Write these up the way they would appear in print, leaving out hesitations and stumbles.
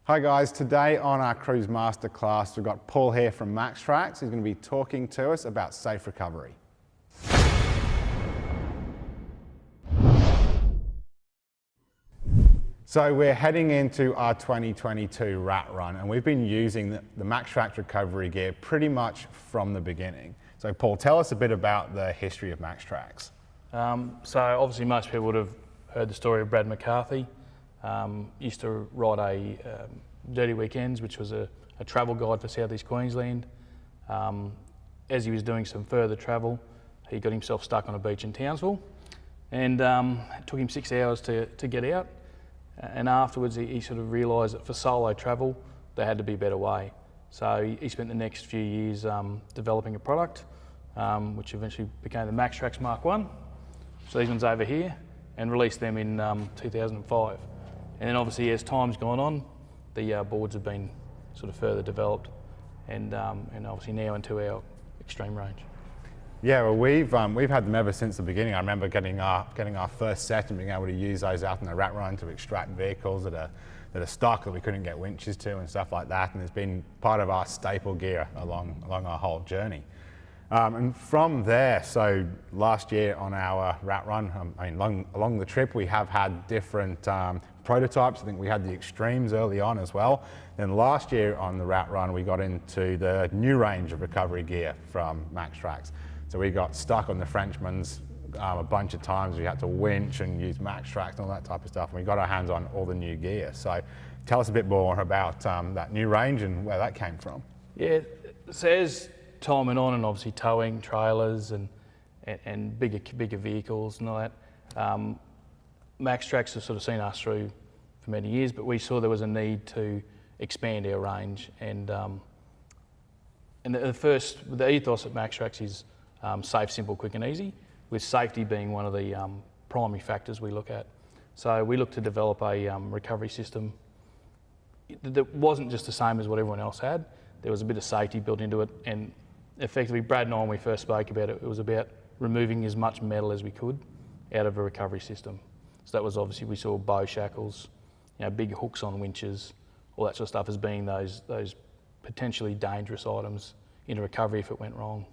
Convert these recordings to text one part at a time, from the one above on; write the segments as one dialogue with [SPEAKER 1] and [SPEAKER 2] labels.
[SPEAKER 1] Hi guys, today on our CruisemasterClass we've got Paul here from Maxtrax. He's going to be talking to us about safe recovery. So we're heading into our 2022 rat run and we've been using the Maxtrax recovery gear pretty much from the beginning. So Paul, tell us a bit about the history of Maxtrax.
[SPEAKER 2] So obviously most people would have heard the story of Brad McCarthy. Used to ride Dirty Weekends, which was a travel guide for Southeast Queensland. As he was doing some further travel, he got himself stuck on a beach in Townsville, and it took him 6 hours to get out. And afterwards, he sort of realised that for solo travel, there had to be a better way. So he spent the next few years developing a product, which eventually became the Maxtrax Mark 1. So these ones over here, and released them in 2005. And then obviously as time's gone on, the boards have been sort of further developed and obviously now into our extreme range.
[SPEAKER 1] Yeah, well we've had them ever since the beginning. I remember getting our first set and being able to use those out in the rat run to extract vehicles that are stuck that we couldn't get winches to and stuff like that, and it's been part of our staple gear along our whole journey. And from there, so last year on our rat run, along the trip we have had different prototypes. I think we had the extremes early on as well. Then last year on the rat run we got into the new range of recovery gear from Maxtrax. So we got stuck on the Frenchman's a bunch of times. We had to winch and use Maxtrax and all that type of stuff, and we got our hands on all the new gear. So tell us a bit more about that new range and where that came from.
[SPEAKER 2] Yeah, so as time went on, and obviously towing trailers and bigger vehicles and all that, Maxtrax has sort of seen us through for many years, but we saw there was a need to expand our range, and the ethos at Maxtrax is safe, simple, quick and easy, with safety being one of the primary factors we look at. So we look to develop a recovery system that wasn't just the same as what everyone else had. There was a bit of safety built into it, and effectively Brad and I, when we first spoke about it, it was about removing as much metal as we could out of a recovery system. So that was obviously, we saw bow shackles, big hooks on winches, all that sort of stuff as being those potentially dangerous items in a recovery if it went wrong.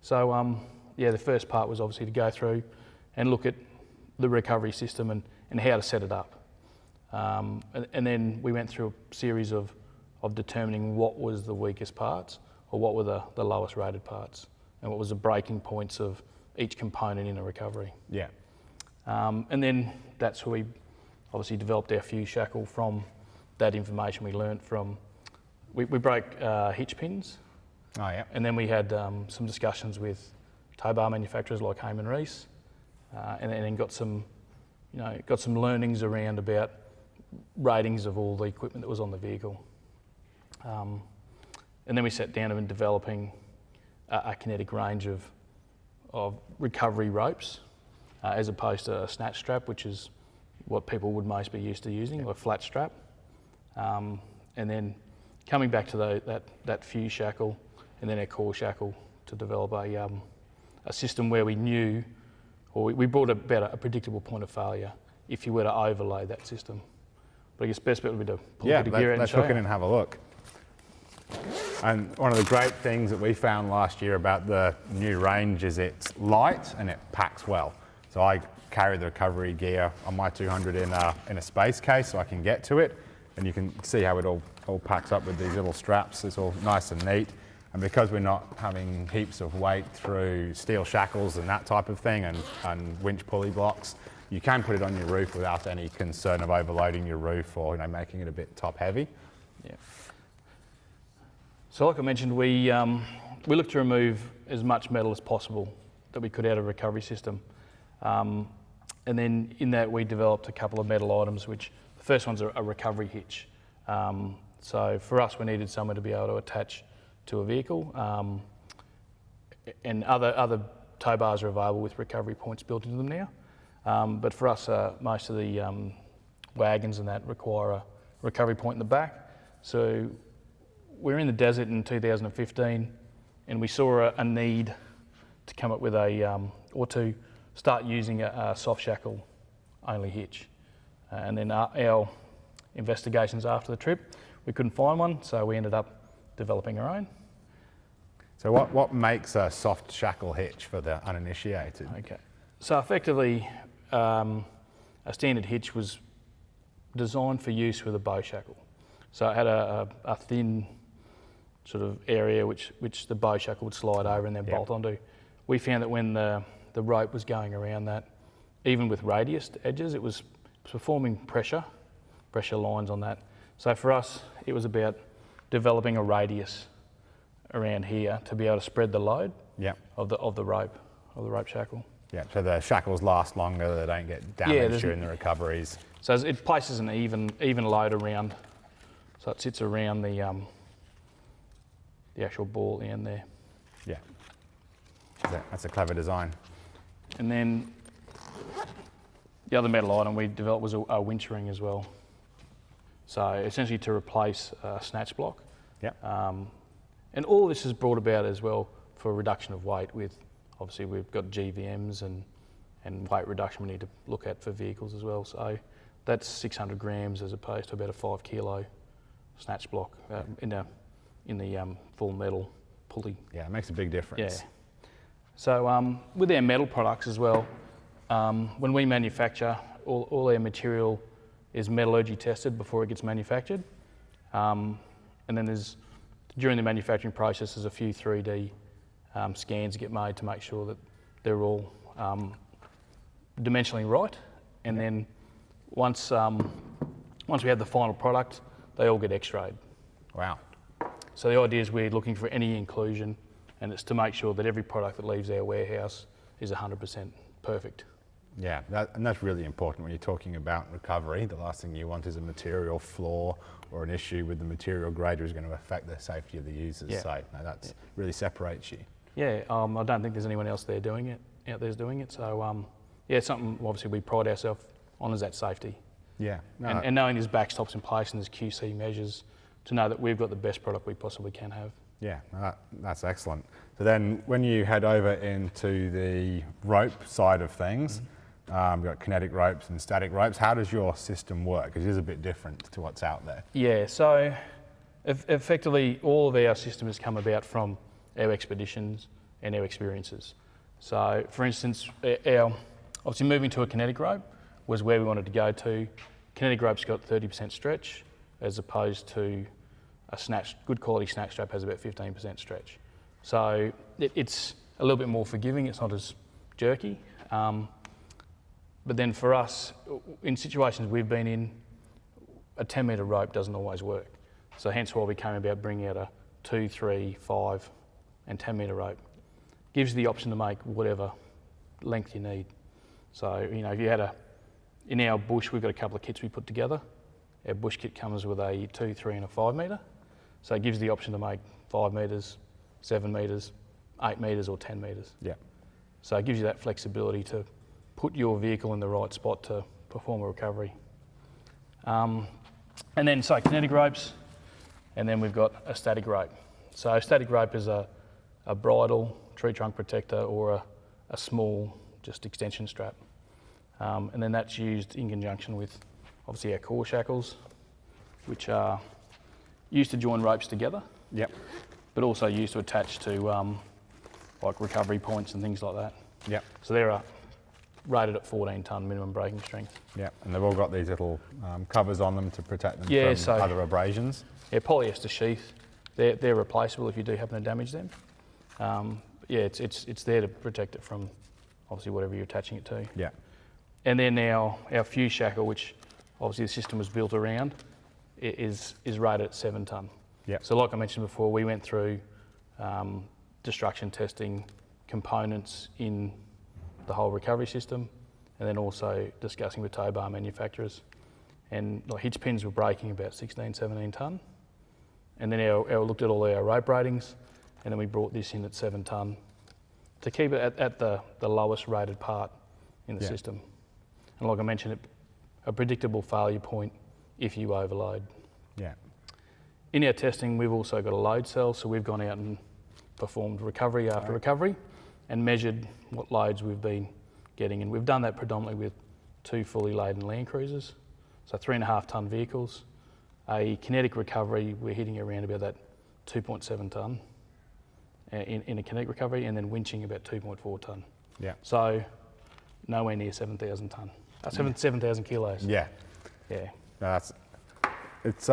[SPEAKER 2] So the first part was obviously to go through and look at the recovery system and how to set it up. And then we went through a series of determining what was the weakest parts, or what were the lowest rated parts, and what was the breaking points of each component in a recovery.
[SPEAKER 1] Yeah.
[SPEAKER 2] And then that's where we obviously developed our fuse shackle from that information we learnt from, we broke hitch pins.
[SPEAKER 1] Oh yeah.
[SPEAKER 2] And then we had some discussions with tow bar manufacturers like Hayman Reese, and then got some learnings around about ratings of all the equipment that was on the vehicle. And then we sat down and developing a kinetic range of recovery ropes, as opposed to a snatch strap, which is what people would most be used to using, or a flat strap. And then coming back to that fuse shackle, and then our core shackle, to develop a system where we knew, or we brought about a predictable point of failure if you were to overlay that system. But I guess best bet would be to pull a bit of gear out and show you.
[SPEAKER 1] Let's hook in and have a look. And one of the great things that we found last year about the new range is it's light and it packs well. So I carry the recovery gear on my 200 in a space case so I can get to it, and you can see how it all packs up with these little straps. It's all nice and neat. And because we're not having heaps of weight through steel shackles and that type of thing, and winch pulley blocks, you can put it on your roof without any concern of overloading your roof or making it a bit top heavy.
[SPEAKER 2] Yeah. So like I mentioned, we looked to remove as much metal as possible that we could out of a recovery system. And then in that we developed a couple of metal items, which the first one's a recovery hitch. So for us, we needed somewhere to be able to attach to a vehicle, and other tow bars are available with recovery points built into them now. But for us, most of the wagons and that require a recovery point in the back. So we were in the desert in 2015, and we saw a need to come up with or to start using a soft shackle only hitch. And then our investigations after the trip. We couldn't find one, so we ended up developing our own.
[SPEAKER 1] So what makes a soft shackle hitch for the uninitiated?
[SPEAKER 2] Okay. So effectively, a standard hitch was designed for use with a bow shackle. So it had a thin sort of area which the bow shackle would slide over and then bolt onto. We found that when the rope was going around that, even with radius edges, it was performing pressure lines on that. So for us, it was about developing a radius around here to be able to spread the load of the rope shackle.
[SPEAKER 1] Yeah, so the shackles last longer, they don't get damaged during the recoveries.
[SPEAKER 2] So it places an even load around, so it sits around the actual ball end there.
[SPEAKER 1] Yeah, that's a clever design.
[SPEAKER 2] And then the other metal item we developed was a winch ring as well. So essentially to replace a snatch block.
[SPEAKER 1] Yeah.
[SPEAKER 2] And all this is brought about as well for reduction of weight with, obviously we've got GVMs and weight reduction we need to look at for vehicles as well. So that's 600 grams as opposed to about a 5 kilo snatch block in the full metal pulley.
[SPEAKER 1] Yeah, it makes a big difference.
[SPEAKER 2] Yeah. So with our metal products as well, when we manufacture, all our material is metallurgy tested before it gets manufactured. And then during the manufacturing process, there's a few 3D scans get made to make sure that they're all dimensionally right. And then once we have the final product, they all get X-rayed.
[SPEAKER 1] Wow.
[SPEAKER 2] So the idea is we're looking for any inclusion, and it's to make sure that every product that leaves our warehouse is 100% perfect.
[SPEAKER 1] Yeah, and that's really important when you're talking about recovery. The last thing you want is a material flaw or an issue with the material grader is going to affect the safety of the users.
[SPEAKER 2] Yeah.
[SPEAKER 1] So that really separates you.
[SPEAKER 2] Yeah, I don't think there's anyone else out there's doing it. So yeah, it's something obviously we pride ourselves on, is that safety.
[SPEAKER 1] Yeah. No,
[SPEAKER 2] and knowing there's backstops in place and there's QC measures to know that we've got the best product we possibly can have.
[SPEAKER 1] Yeah, that's excellent. So then when you head over into the rope side of things, you've got kinetic ropes and static ropes. How does your system work? Because it is a bit different to what's out there.
[SPEAKER 2] Yeah, so effectively all of our system has come about from our expeditions and our experiences. So for instance, obviously moving to a kinetic rope was where we wanted to go to. Kinetic rope's got 30% stretch as opposed to a good quality snatch strap has about 15% stretch. So it's a little bit more forgiving, it's not as jerky. But then for us, in situations we've been in, a 10 metre rope doesn't always work. So hence why we came about bringing out a 2, 3, 5 and 10 metre rope. Gives you the option to make whatever length you need. So, if you had in our bush, we've got a couple of kits we put together. Our bush kit comes with a 2, 3 and a 5 metre. So it gives you the option to make 5 metres, 7 metres, 8 metres or 10 metres.
[SPEAKER 1] Yeah.
[SPEAKER 2] So it gives you that flexibility to put your vehicle in the right spot to perform a recovery. And then kinetic ropes, and then we've got a static rope. So a static rope is a bridle, tree trunk protector, or a small just extension strap. And then that's used in conjunction with obviously our core shackles, which are used to join ropes together.
[SPEAKER 1] Yep.
[SPEAKER 2] But also used to attach to like recovery points and things like that.
[SPEAKER 1] Yep.
[SPEAKER 2] So they're rated at 14 tonne minimum braking strength.
[SPEAKER 1] Yeah, and they've all got these little covers on them to protect them from other abrasions.
[SPEAKER 2] Yeah, polyester sheath. They're replaceable if you do happen to damage them. It's there to protect it from obviously whatever you're attaching it to.
[SPEAKER 1] Yeah.
[SPEAKER 2] And then our fuse shackle, which obviously the system was built around, is rated at 7 tonne.
[SPEAKER 1] Yeah.
[SPEAKER 2] So like I mentioned before, we went through destruction testing components in the whole recovery system, and then also discussing with tow bar manufacturers. And like hitch pins were breaking about 16, 17 tonne. And then our looked at all our rope ratings, and then we brought this in at 7 tonne to keep it at the lowest rated part in the system. And like I mentioned, a predictable failure point if you overload.
[SPEAKER 1] Yeah.
[SPEAKER 2] In our testing, we've also got a load cell, so we've gone out and performed recovery after recovery and measured what loads we've been getting. And we've done that predominantly with 2 fully laden Land Cruisers, so 3.5 tonne vehicles. a kinetic recovery, we're hitting around about that 2.7 tonne in a kinetic recovery, and then winching about 2.4 tonne.
[SPEAKER 1] Yeah.
[SPEAKER 2] So nowhere near 7,000 tonne. 7,000 kilos.
[SPEAKER 1] Yeah.
[SPEAKER 2] Yeah.
[SPEAKER 1] No, it's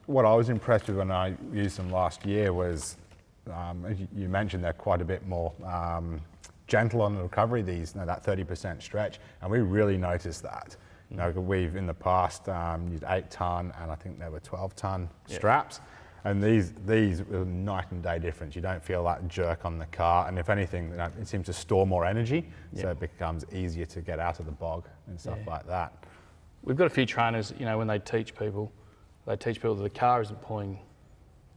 [SPEAKER 1] what I was impressed with when I used them last year was, as you mentioned, they're quite a bit more gentle on the recovery, that 30% stretch, and we really noticed that. You know, we've in the past used 8 tonne, and I think there were 12 tonne straps, and these were night and day difference. You don't feel that jerk on the car, and if anything, it seems to store more energy, so it becomes easier to get out of the bog and stuff like that.
[SPEAKER 2] We've got a few trainers, you know, when they teach people that the car isn't pulling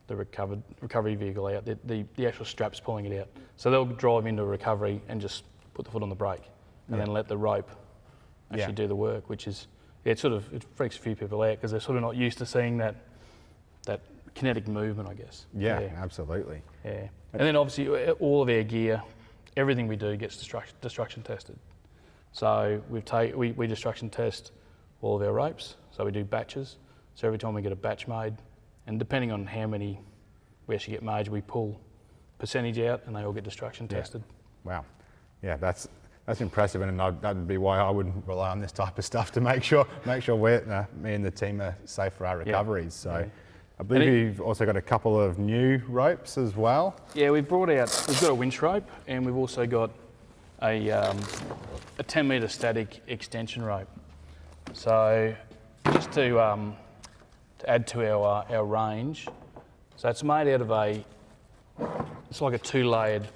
[SPEAKER 2] the recovery vehicle out, the actual strap's pulling it out. So they'll drive into a recovery and just put the foot on the brake and then let the rope actually do the work, which is, it freaks a few people out because they're sort of not used to seeing that kinetic movement, I guess.
[SPEAKER 1] Yeah, absolutely.
[SPEAKER 2] Yeah. And then obviously all of our gear, everything we do gets destruction tested. So we destruction test all of our ropes. So we do batches. So every time we get a batch made, and depending on how many we actually get made, we pull percentage out and they all get destruction tested.
[SPEAKER 1] Wow. Yeah, that's impressive, and that would be why I wouldn't rely on this type of stuff to make sure me and the team are safe for our recoveries. So I believe you've also got a couple of new ropes as well. Yeah,
[SPEAKER 2] we've got a winch rope, and we've also got a 10 metre static extension rope. So just to add to our range, so it's made out of it's like a 2-layered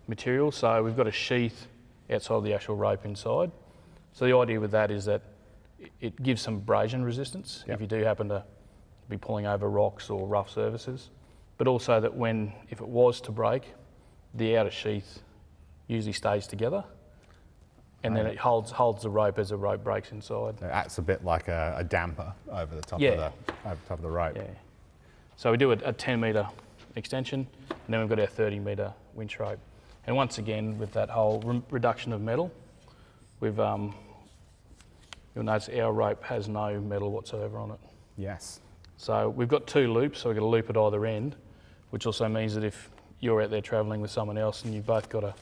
[SPEAKER 2] material. So we've got a sheath outside of the actual rope inside. So the idea with that is that it gives some abrasion resistance if you do happen to be pulling over rocks or rough surfaces, but also that if it was to break, the outer sheath usually stays together, and then it holds the rope as the rope breaks inside.
[SPEAKER 1] It acts a bit like a damper over the top of the rope.
[SPEAKER 2] Yeah. So we do a 10 metre extension, and then we've got our 30 metre winch rope. And once again, with that whole reduction of metal, you'll notice our rope has no metal whatsoever on it.
[SPEAKER 1] Yes.
[SPEAKER 2] So we've got 2 loops, so we've got a loop at either end, which also means that if you're out there travelling with someone else and you've both got a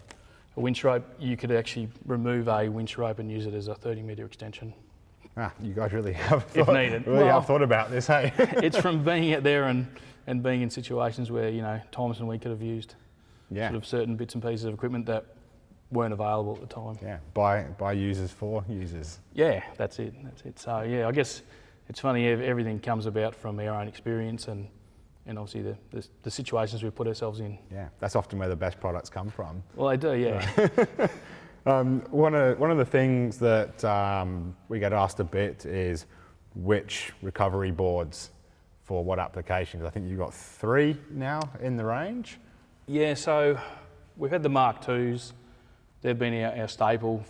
[SPEAKER 2] winch rope, you could actually remove a winch rope and use it as a 30 metre extension.
[SPEAKER 1] You guys really have thought about this, hey?
[SPEAKER 2] It's from being out there and being in situations where, you know, times when we could have used sort of certain bits and pieces of equipment that weren't available at the time.
[SPEAKER 1] Yeah, by users for users.
[SPEAKER 2] Yeah, that's it. So yeah, I guess it's funny, everything comes about from our own experience and obviously the situations we put ourselves in.
[SPEAKER 1] Yeah, that's often where the best products come from.
[SPEAKER 2] Well, they do, yeah.
[SPEAKER 1] One of the things that we get asked a bit is which recovery boards for what applications. I think you've got 3 now in the range.
[SPEAKER 2] Yeah, so we've had the Mark IIs. They've been our staple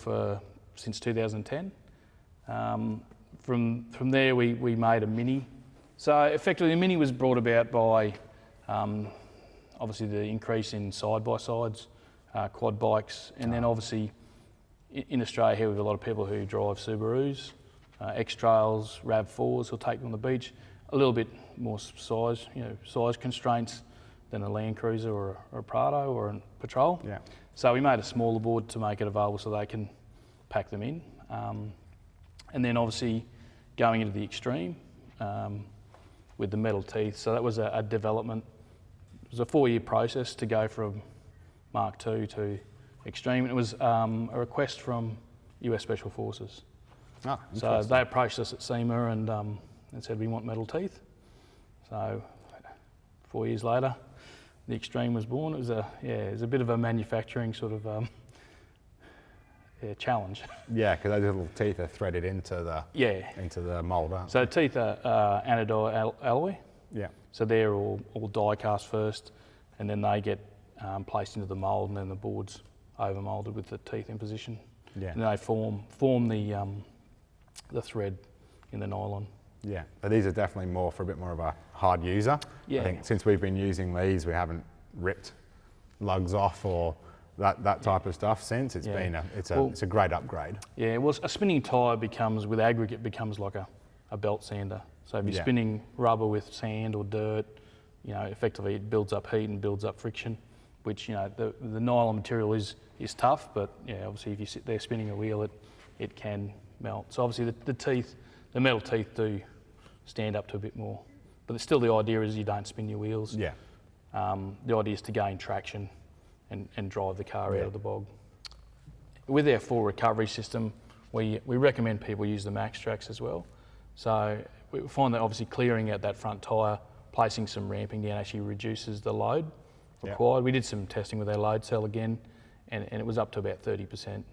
[SPEAKER 2] since 2010. From there, we made a Mini. So effectively, the Mini was brought about by obviously the increase in side-by-sides, quad bikes, and then obviously in Australia here we have a lot of people who drive Subarus, X-Trails, RAV4s who'll take them on the beach. A little bit more size constraints than a Land Cruiser or a Prado or a Patrol.
[SPEAKER 1] Yeah.
[SPEAKER 2] So we made a smaller board to make it available so they can pack them in. And then obviously going into the Extreme with the metal teeth. So that was a development. It was a 4-year process to go from Mark II to Extreme. And it was a request from US Special Forces.
[SPEAKER 1] Oh,
[SPEAKER 2] so they approached us at SEMA and said, we want metal teeth. So 4 years later, the Extreme was born. It was a bit of a manufacturing sort of challenge.
[SPEAKER 1] Yeah, because those little teeth are threaded into the mould, aren't
[SPEAKER 2] So the teeth are anodized alloy.
[SPEAKER 1] Yeah.
[SPEAKER 2] So they're all die cast first, and then they get placed into the mould, and then the board's over moulded with the teeth in position.
[SPEAKER 1] Yeah.
[SPEAKER 2] And they form the thread in the nylon.
[SPEAKER 1] Yeah, but these are definitely for a bit more of a hard user.
[SPEAKER 2] Yeah.
[SPEAKER 1] I think since we've been using these, we haven't ripped lugs off or that type of stuff since. It's a great upgrade.
[SPEAKER 2] Yeah, well, a spinning tyre with aggregate becomes like a belt sander. So if you're spinning rubber with sand or dirt, effectively it builds up heat and builds up friction, which, the nylon material is tough, but obviously if you sit there spinning a wheel, it can melt. So obviously the metal teeth do stand up to a bit more, but still the idea is you don't spin your wheels.
[SPEAKER 1] Yeah.
[SPEAKER 2] The idea is to gain traction and drive the car out of the bog. With our full recovery system, we recommend people use the Maxtrax as well. So we find that obviously clearing out that front tyre, placing some ramping down actually reduces the load required. We did some testing with our load cell again, and it was up to about 30%.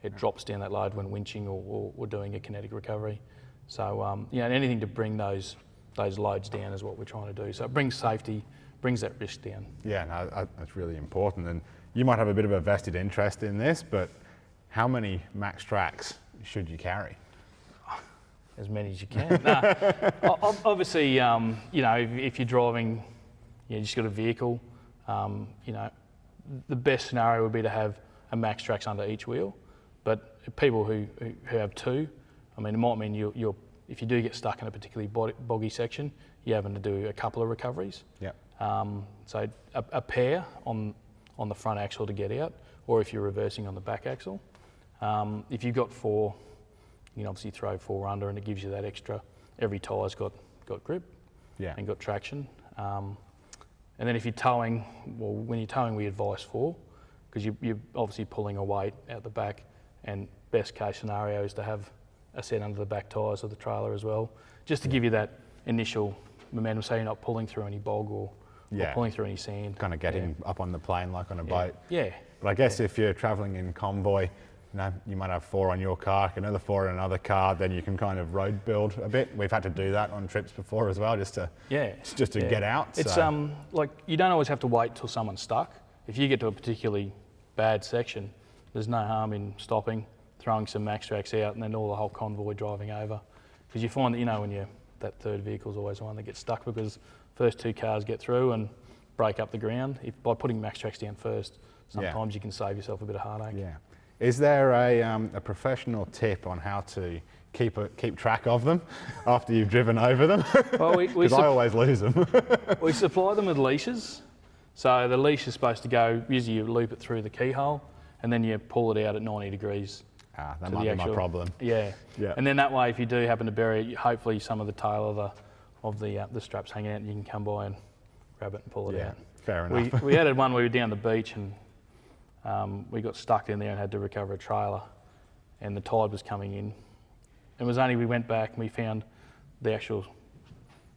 [SPEAKER 2] It drops down that load when winching or doing a kinetic recovery. So anything to bring those loads down is what we're trying to do. So it brings safety, brings that risk down. Yeah,
[SPEAKER 1] no, that's really important. And you might have a bit of a vested interest in this, but how many Maxtrax should you carry?
[SPEAKER 2] As many as you can. Obviously, if you're driving, you just got a vehicle, the best scenario would be to have a Maxtrax under each wheel. But people who have two, it might mean if you do get stuck in a particularly boggy section, you're having to do a couple of recoveries.
[SPEAKER 1] Yeah.
[SPEAKER 2] So a pair on the front axle to get out, or if you're reversing on the back axle. If you've got four, you can obviously throw four under, and it gives you that extra. Every tyre's got grip and got traction. And then if you're towing, when you're towing, we advise four, because you're obviously pulling a weight out the back, and best case scenario is to have a set under the back tyres of the trailer as well, just to give you that initial momentum, so you're not pulling through any bog or pulling through any sand.
[SPEAKER 1] Kind of getting up on the plane like on a boat.
[SPEAKER 2] Yeah.
[SPEAKER 1] But I guess if you're travelling in convoy, you might have four on your car, another four in another car, then you can kind of road build a bit. We've had to do that on trips before as well, just to get out.
[SPEAKER 2] It's like you don't always have to wait till someone's stuck. If you get to a particularly bad section, there's no harm in stopping, throwing some Maxtrax out, and then the whole convoy driving over. Because you find that, when that third vehicle is always the one that gets stuck, because first two cars get through and break up the ground. By putting Maxtrax down first, sometimes you can save yourself a bit of heartache.
[SPEAKER 1] Yeah. Is there a professional tip on how to keep track of them after you've driven over them?
[SPEAKER 2] Well,
[SPEAKER 1] because I always lose them.
[SPEAKER 2] We supply them with leashes. So the leash is supposed to go, usually you loop it through the keyhole, and then you pull it out at 90 degrees.
[SPEAKER 1] That might be my problem.
[SPEAKER 2] Yeah. And then that way, if you do happen to bury it, hopefully some of the tail of the strap's hanging out, and you can come by and grab it and pull it out.
[SPEAKER 1] Fair enough.
[SPEAKER 2] We had one where we were down the beach, and we got stuck in there and had to recover a trailer, and the tide was coming in. It was only we went back and we found the actual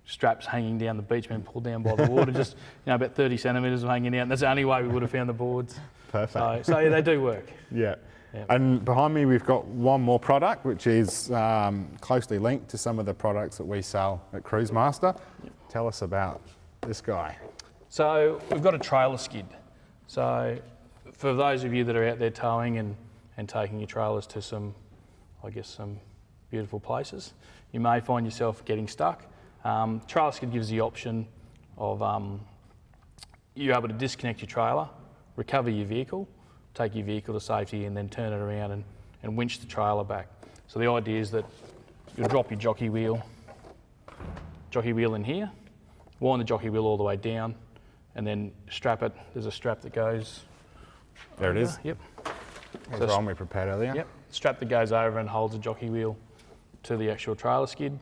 [SPEAKER 2] straps hanging down the beach, being pulled down by the water, just about 30 centimetres hanging out. And that's the only way we would have found the boards.
[SPEAKER 1] Perfect.
[SPEAKER 2] So they do work.
[SPEAKER 1] Yeah. And behind me we've got one more product, which is closely linked to some of the products that we sell at Cruisemaster. Tell us about this guy.
[SPEAKER 2] So we've got a trailer skid. So for those of you that are out there towing and taking your trailers to some beautiful places, you may find yourself getting stuck. Trailer skid gives the option of you're able to disconnect your trailer, recover your vehicle, take your vehicle to safety, and then turn it around and winch the trailer back. So the idea is that you'll drop your jockey wheel in here, wind the jockey wheel all the way down, and then strap it. There's a strap that goes
[SPEAKER 1] there.
[SPEAKER 2] Over.
[SPEAKER 1] It is.
[SPEAKER 2] Yep.
[SPEAKER 1] That's the one we prepared earlier.
[SPEAKER 2] Yep. Strap that goes over and holds the jockey wheel to the actual trailer skid,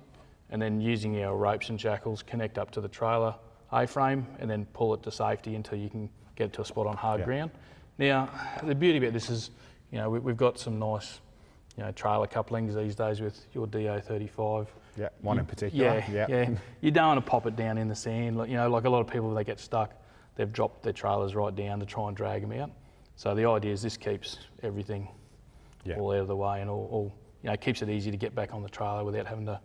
[SPEAKER 2] and then using our ropes and shackles, connect up to the trailer A-frame, and then pull it to safety until you can get it to a spot on hard ground. Now, the beauty about this is, we've got some nice, trailer couplings these days with your DO35.
[SPEAKER 1] Yeah, one in particular.
[SPEAKER 2] Yeah. You don't want to pop it down in the sand. Like a lot of people, they get stuck, they've dropped their trailers right down to try and drag them out. So the idea is this keeps everything all out of the way, and all keeps it easy to get back on the trailer without having to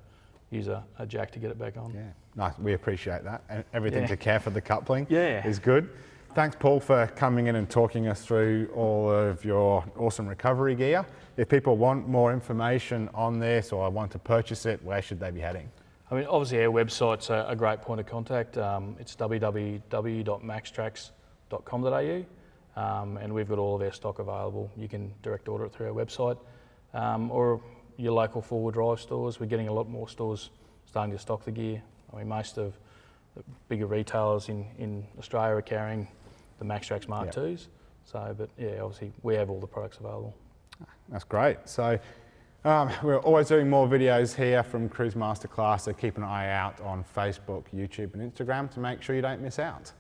[SPEAKER 2] use a jack to get it back on.
[SPEAKER 1] Yeah, nice. We appreciate that. And everything to care for the coupling is good. Thanks, Paul, for coming in and talking us through all of your awesome recovery gear. If people want more information on this or want to purchase it, where should they be heading?
[SPEAKER 2] Obviously our website's a great point of contact. It's www.maxtrax.com.au, and we've got all of our stock available. You can direct order it through our website, or your local four-wheel drive stores. We're getting a lot more stores starting to stock the gear. I mean, most of the bigger retailers in Australia are carrying the Maxtrax Mark
[SPEAKER 1] Yep.
[SPEAKER 2] IIs. So, but yeah, obviously we have all the products available.
[SPEAKER 1] That's great. So we're always doing more videos here from CruisemasterClass, so keep an eye out on Facebook, YouTube and Instagram to make sure you don't miss out.